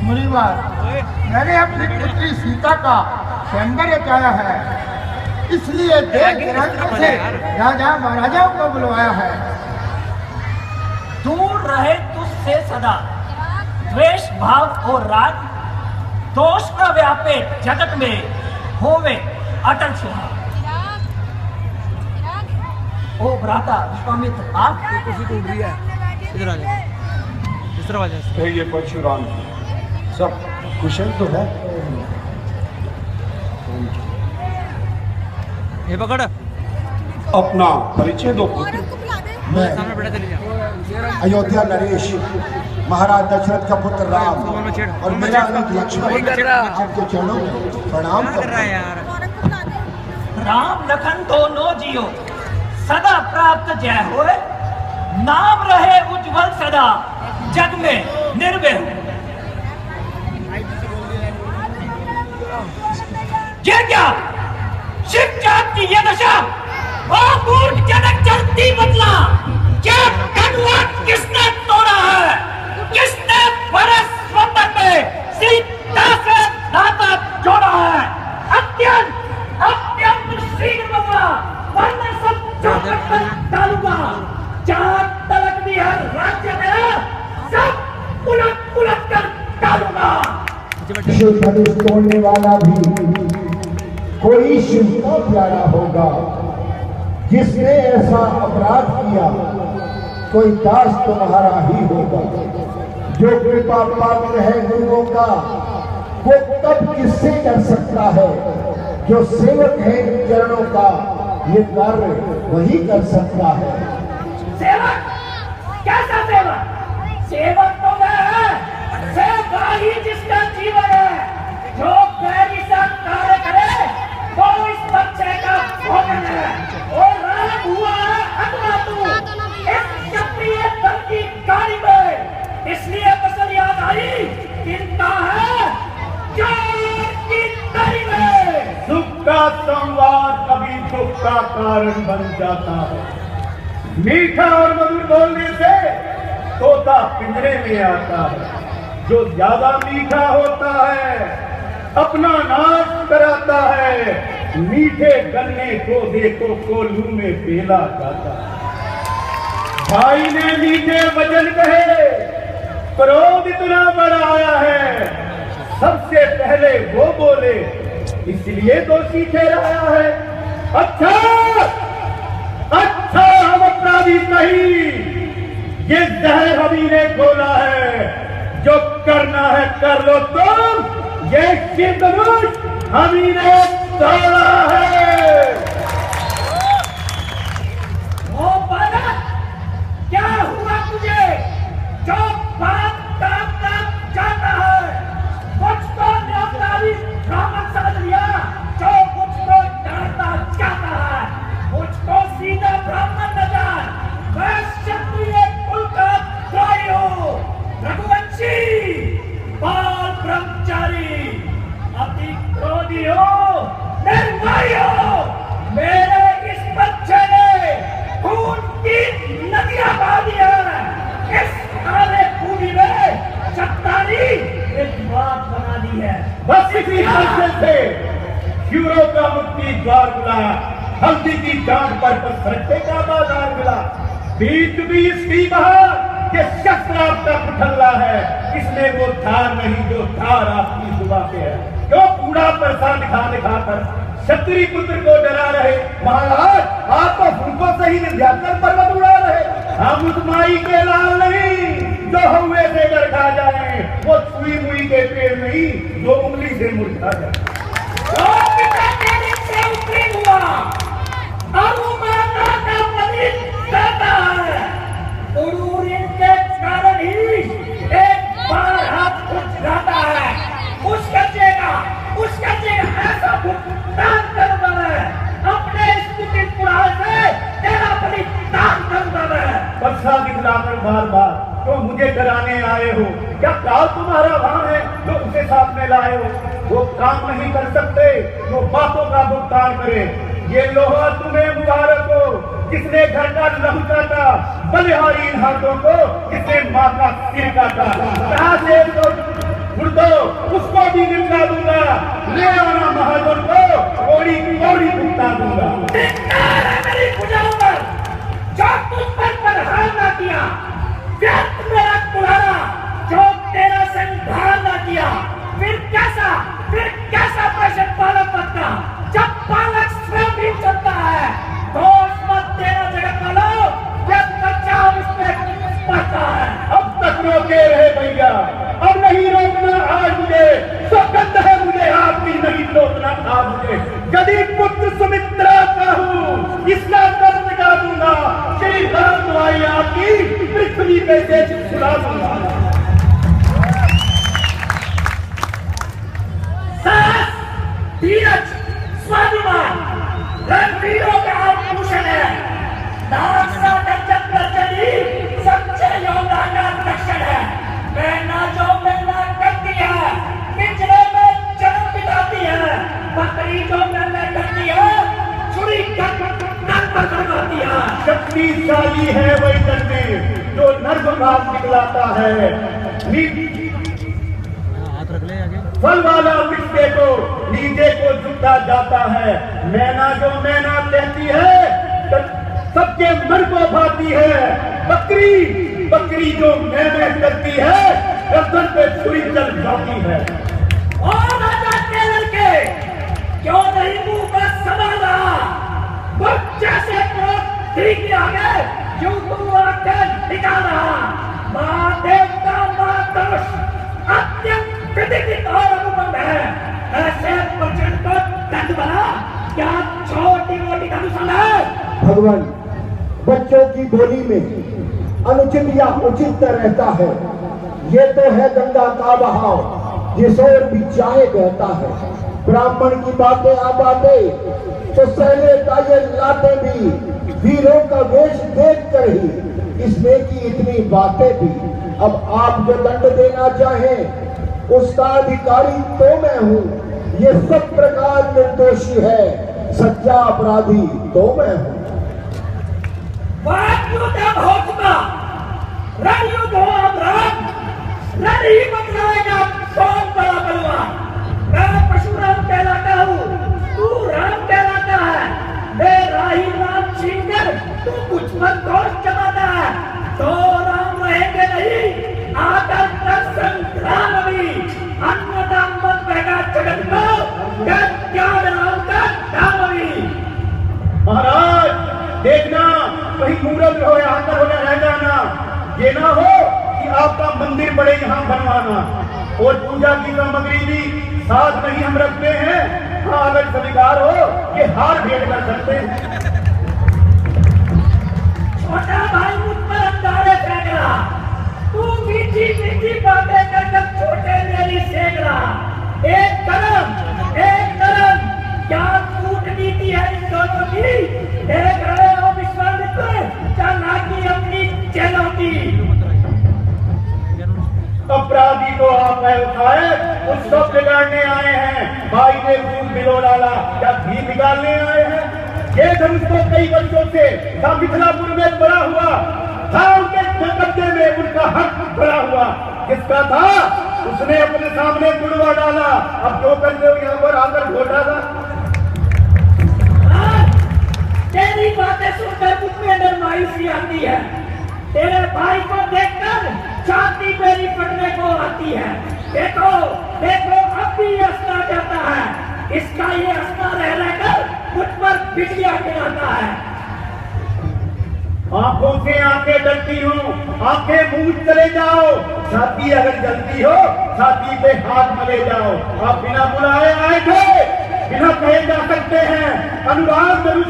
मुनिवर, मैंने अपनी पुत्री सीता का सौंदर्य चाहा है, इसलिए देश निरंतर से राजा महाराजाओं को बुलवाया है। दूर रहे तुझसे सदा द्वेष भाव और राग, दोष न व्यापे जगत में होवे अटल सुहा। ओ भ्राता विश्वामित्र, आप कुर्सी टूट रही है, इधर आ जाओ, इस तरफ आ जाओ। ये परशुराम सब कुशल तो है। ये पकड़, अपना परिचय दो पुत्र। मैं सामने बैठा, चले जाओ। अयोध्या नरेश, महाराज दशरथ का पुत्र राम और मेरा अनुज लक्ष्मण आपके चरणों में प्रणाम कर रहा है यार। राम लखन दोनों जियो सदा प्राप्त जय होए, नाम रहे उज्जवल सदा जग में निर्भय हो। ये क्या शिव जात की ये दशा, ओ मूर्ख जनक जल्दी बदला। क्या कटुआ किसने तोड़ा है, किसने परस वतन में सीता से नाता जोड़ा है। अत्यंत अत्यंत शीघ्र बदला, वरना सब चौपट कर डालूंगा। जहां तलक भी है राज्य में, सब उलट उलट कर डालूंगा। शिव धनुष तोड़ने वाला भी कोई शिव का प्यारा होगा। जिसने ऐसा अपराध किया कोई दास तुम्हारा ही होगा। जो कृपा पात्र है गुरुओं का वो तब किससे कर सकता है। जो सेवक है चरणों का ये कार्य वही कर सकता है। सेवक? कैसा सेवक? सेवक तो मैं है, सेवक ही जिसका जीवन है। जो गैरी सा कार्य करे वो इस बच्चे का भोजन है। और राग हुआ है अथवा तू इस क्षत्रिय दल की गाड़ी में, इसलिए फसल याद आई चिंता है चोर की गाड़ी में। सुख का संवाद कभी दुख का कारण बन जाता है। मीठा और मधुर बोलने से तोता पिंजरे में आता है। जो ज्यादा मीठा होता है अपना नाश कराता है। मीठे गन्ने को देखो कोल्हू में पेला जाता है। भाई ने मीठे वचन कहे, क्रोध इतना बढ़ाया है। सबसे पहले वो बोले इसलिए दोषी ठहराया है। अच्छा अच्छा, हम अपराधी नहीं, ये जहर हम ही ने खोला है। जो करना है कर लो तुम, ये शिव धनुष हम ही ने तोड़ा है। ओ बालक, क्या हुआ तुझे? जो बात जाता है कुछ तो न्यायकारी ब्राह्मण समझ लिया, जो कुछ तो जानता चाहता है। मुझको सीधा ब्राह्मण न जान, मैं क्षत्रिय कुल का द्रोही हूँ। रघुवंशी, बाल ब्रह्मचारी, अति क्रोधी हो, निर्भय हो। मेरे इस बच्चे ने खून की नदियां बहा दी है। इस काले खूनी में चट्टानी एक बात बना दी है। बस इसी हादसे से शिवरों का मुक्ति द्वार खुला। हल्दी की डांट पर सट्टे का बाजार मिला। बीच भी इसकी बहार ये शस्त्र आपका पुठल्ला है। इसमें वो धार नहीं जो धार आपकी जुबां पे है। क्यों कूड़ा प्रसाद दिखा कर क्षत्रिय पुत्र को डरा रहे। महाराज आप तो फूकों से ही निर्यात पर्वत उड़ा रहे। हम उस माई के लाल नहीं जो हुए से डर खा जाए। वो छुई मुई के पेड़ नहीं जो उंगली से मुरझा जाए। जो पिता तेरे से उत्तीर्ण हुआ अब वो माता का पति कहता है। उड़ूर इनके कारण ही एक बार हाथ उठ जाता है। उस कच्चे का ऐसा भुगतान करूंगा मैं। अपने स्तुति पुराण से तेरा बलिदान करूंगा मैं। बच्चा दिखलाकर बार बार तो मुझे डराने आए हो। क्या काल तुम्हारा भान है जो उसे साथ में लाए हो। वो काम नहीं कर सकते वो बातों का भुगतान करे। ये लोहा तुम्हें मुबारक हो जिसने घर का लहू काटा। बलिहारी इन हाथों को जिसने माँ का सिर काटा। मुर्दो उसको भी निपटा दूंगा, ले आना महाजन को, कोड़ी कोड़ी भुगता दूंगा। धिक्कार है मेरी भुजाओं पर, जो तुझ पर प्रहार न किया, व्यर्थ मेरा कुल्हाड़ा, जो तेरा संहार न किया, फिर कैसा प्रश्न पालक बनता, जब पालक स्वयं भी चलता है, दोष मत देना जगत वालों, जब बच्चा इसमें पड़ता है। अब तक रोके रहे भैया, अब नहीं रोकना आज मुझे, सौगंध है मुझे आपकी, नहीं रोकना आज मुझे। यदि पुत्र सुमित्रा का हूँ, इसका दर्द मिटा दूंगा, श्री धर्म दुआई आपकी पृथ्वी पे से छुड़ा दूंगा। साहस, धीरज, स्वाभिमान, रणवीरों का आभूषण है, नासा गंजन गर्जनी सच्चे योद्धा का लक्षण है। मैना जो मैना करती है, पिंजरे में जन्म बिताती है, बकरी जो मैना करती है, छुरी कान पर करवाती है। शक्तिशाली है वही दंडी जो नर्म भाग निकलाता है, हाथ रख ले आगे। फल वाला मिट्टे को नीचे को झुकता जाता है। मैना जो मैना कहती है, सबके मन को भाती है। बकरी जो मैं करती है, गर्दन पे छुरी चल जाती है। और राजा के लड़के क्यों नहीं मुंह का संभाल रहा, बच्चे से ठीक के आगे क्यों तू आकर निकाल रहा। माँ देवता माँ दर्श अत्यंत विधिक और अनुबंध है, ऐसे प्रचंड को दंड बना, क्या छोटी मोटी धनुषण है। भगवान, बच्चों की बोली में अनुचित या उचित रहता है, ये तो है गंगा का बहाव, जिस ओर भी चाहे बहता है। ब्राह्मण की बातें आप आते तो सहले का ये लाते भी, वीरों का वेश देख कर ही इसमें की इतनी बातें भी। अब आप जो दंड देना चाहें, उसका अधिकारी तो मैं हूँ, ये सब प्रकार निर्दोषी है, सच्चा अपराधी तो मैं हूँ। वाक्युतम हो चुका, रणयुद्ध हो अब राम, रण ही बतलाएगा कौन बड़ा बलवान। मैं परशुराम कहलाता हूँ, तू राम कहलाता है, मेरा ही नाम छीनकर तू मुझ पर दोष जमाता है, तो राम रहेंगे नहीं, आकर कर संग्राम अभी, अन्नदान मत बहगा जगत को, क्या राम का नाम अभी। महाराज देखना, कहीं मूर्ख हो या अंदर हो रह जाना, ये ना हो कि आपका मंदिर पड़े यहाँ बनवाना। और पूजा की सामग्री भी साथ नहीं हम रखते हैं, हाँ अगर स्वीकार हो कि हार भेंट कर सकते हैं। छोटा भाई मुझ पर अंगारे फेंक रहा, तू मीठी मीठी बातें कर छोटे मेरी सेक रहा। एक कदम क्या कूटनीति है इन दोनों की, देख रहे हो विश्वामित्र, चालाकी अपनी चलौती। अपराधी को आप उठाए, उसको बिगाड़ने आए हैं। भाई ने दूध भिगो डाला, क्या घी निकालने आए हैं। ये धनुष तो कई वर्षों से मिथिलापुर में पड़ा हुआ था, उनके कब्जे में उनका हक पड़ा हुआ, किसका था उसने अपने सामने गुड़वा डाला। अब जो कर रहे हो यहाँ पर आकर घोटा था। तेरी बातें सुनकर मुझमें नरमाई आती है, तेरे भाई को देखकर छाती मेरी फटने को आती है। देखो अब भी ये हंसना चाहता है, इसका ये हंसना रह रहकर मुझ पर बिजलियां गिराता है। आंखों से आंखें डरती हूँ, आंखें मूंद चले जाओ, छाती अगर जलती हो छाती पे हाथ मले जाओ। आप बिना बुलाए आए थे, बिना कहे जा सकते हैं। अनुराग धनुष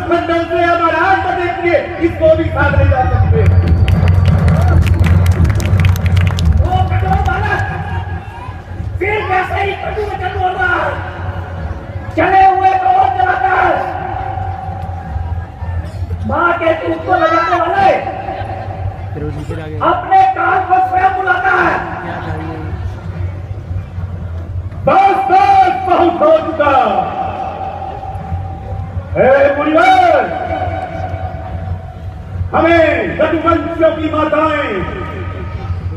से हमारा देखिए, इसको भी साथ ले जा सकते हैं। वो कठोर बालक फिर कैसे ही कटु बोल रहा है, चले हुए को और चलाता है। माँ के दूध को लगाने वाले अपने कान को स्वयं बुलाता है। बस बहुत हो चुका। मुनिवर, हमें रघुवंशियों की माताएं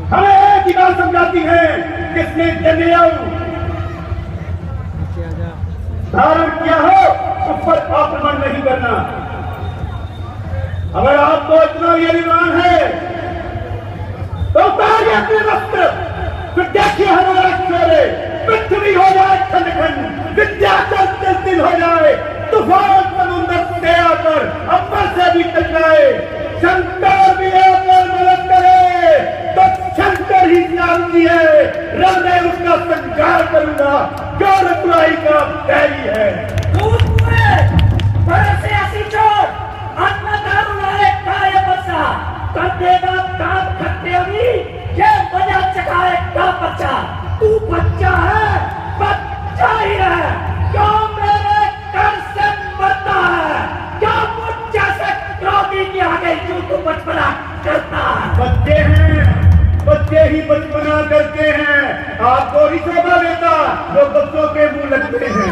हमें एक ही बात समझाती हैं किसने जनेऊ धारण किया हो उस पर आक्रमण नहीं करना। अगर आपको इतना ये अभिमान है तो उतारिए अपने वस्त्र, फिर देखिए हमारा शौर्य। पृथ्वी हो जाए खंड-खंड, विंध्याचल तिल-तिल हो जाए, तूफान समुद्र से आकर अंबर से भी टकराए, शंकर भी आकर मदद करे तो शंकर ही जानती है, हृदय उसका संहार करूंगा जो रतुराई का बैरी है। दूध पूरे बड़े से ऐसी चोट अन्ना दारुणाए काय बच्चा कर देगा काम खट्टे अभी ये मजा चखाए का बच्चा। तू बच्चा है, बच्चा ही है, क्यों मेरे कर से मरता है, क्या मुझ जैसे क्रोधी की आगे क्यों तू बचपना करता है। बच्चे हैं, बच्चे ही बचपना करते हैं। आपको नहीं शोभा देता जो बच्चों के मुंह लगते हैं।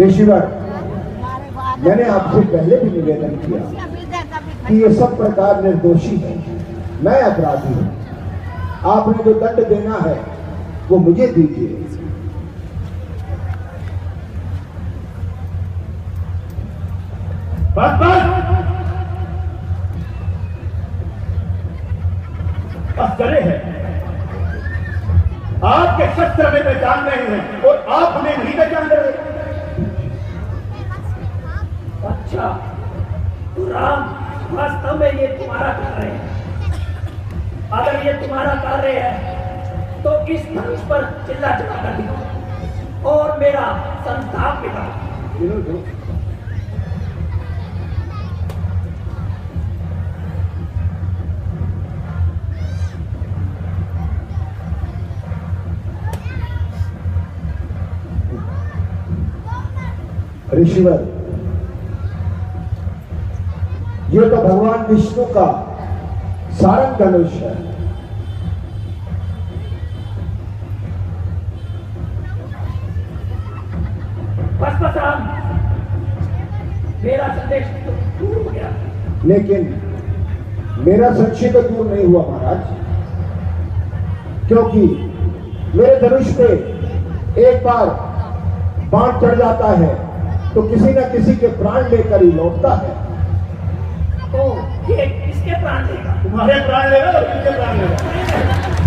ऋषिवर, मैंने आपसे पहले भी निवेदन किया कि ये सब प्रकार निर्दोषी है, मैं अपराधी हूं। आपने जो दंड देना है वो मुझे दीजिए। बस करे हैं, आपके शस्त्र में पहचान रहे हैं और आप हमें नहीं पहचान रहे। अच्छा तो राम, वास्तव में ये तुम्हारा कार्य है। अगर ये तुम्हारा कार्य है तो इस धनुष पर चिल्ला चढ़ा कर दिखाओ और मेरा संताप दिखाओ। ऋषिवर, ये तो भगवान विष्णु का सारंग धनुष है। बस राम, मेरा संदेश तो दूर हो गया। लेकिन मेरा संशय तो दूर नहीं हुआ महाराज, क्योंकि मेरे धनुष पे एक बार बाण चढ़ जाता है तो किसी न किसी के प्राण लेकर ही लौटता है। ओ, ये किसके प्राण लेगा? तुम्हारे प्राण लेगा और किसके प्राण लेगा?